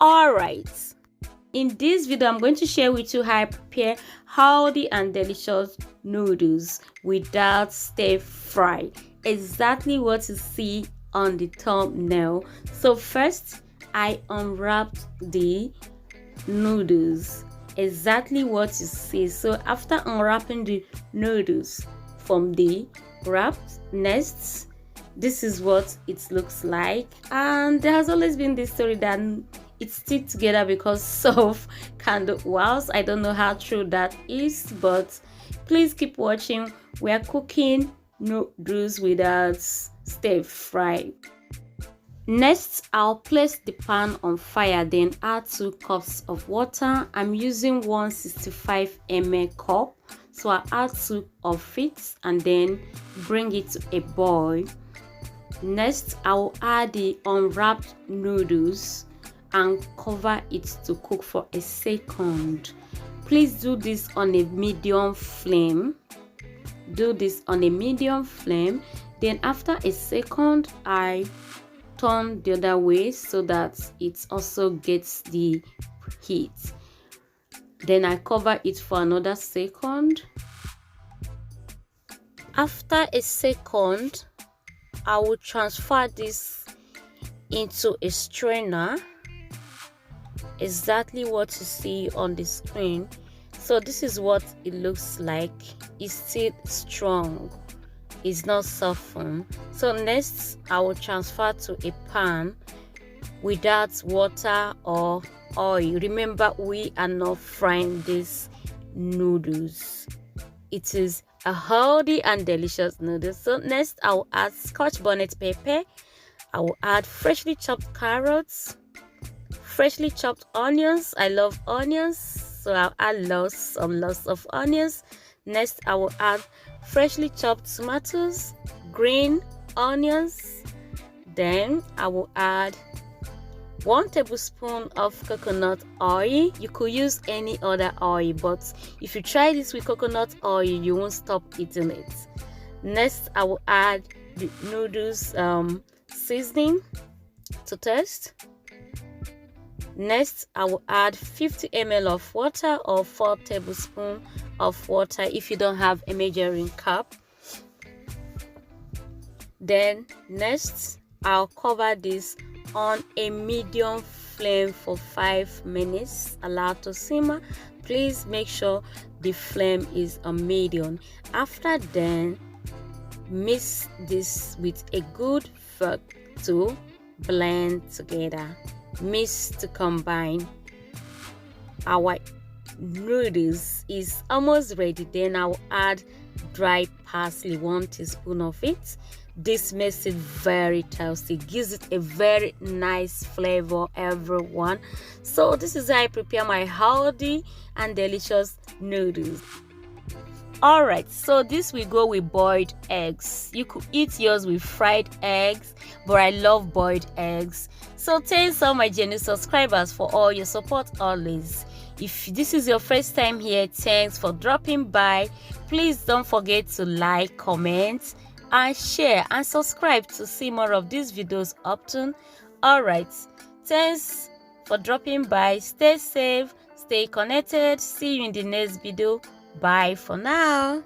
Alright, in this video I'm going to share with you how I prepare healthy and delicious noodles without stir fry. Exactly what you see on the thumbnail. So first I unwrapped the noodles, exactly what you see. So after unwrapping the noodles from the wrapped, next this is what it looks like. And there has always been this story that it stick together because of candle wax. I don't know how true that is, but please keep watching. We are cooking noodles without stir fry. Next, I'll place the pan on fire, then add 2 cups of water. I'm using 165 ml cup, so I'll add 2 of it and then bring it to a boil. Next, I will add the unwrapped noodles and cover it to cook for a second. Please do this on a medium flame. Do this on a medium flame. Then after a second, I turn the other way so that it also gets the heat. Then I cover it for another second. After a second, I will transfer this into a strainer, exactly what you see on the screen. So this is what it looks like. It's still strong, it's not softened. So next I will transfer to a pan without water or oil. Remember, we are not frying these noodles. It is a healthy and delicious noodle. So next I will add scotch bonnet pepper. I will add freshly chopped carrots, freshly chopped onions. I love onions, so I'll add lots of onions. Next I will add freshly chopped tomatoes, green onions. Then I will add 1 tablespoon of coconut oil. You could use any other oil, but if you try this with coconut oil, you won't stop eating it. Next I will add the noodles seasoning to taste. Next I will add 50 ml of water or 4 tablespoons of water if you don't have a measuring cup. Then next I'll cover this on a medium flame for 5 minutes. Allow to simmer. Please make sure the flame is a medium. After then, mix this with a good fork to blend together. Mix to combine. Our noodles is almost ready. Then I'll add dry parsley, 1 teaspoon of it. This makes it very tasty, gives it a very nice flavor, everyone. So this is how I prepare my healthy and delicious noodles. Alright, so this will go with boiled eggs. You could eat yours with fried eggs, but I love boiled eggs. So thanks all my genuine subscribers for all your support always. If this is your first time here, thanks for dropping by. Please don't forget to like, comment and share and subscribe to see more of these videos often. Alright, thanks for dropping by. Stay safe, stay connected. See you in the next video. Bye for now.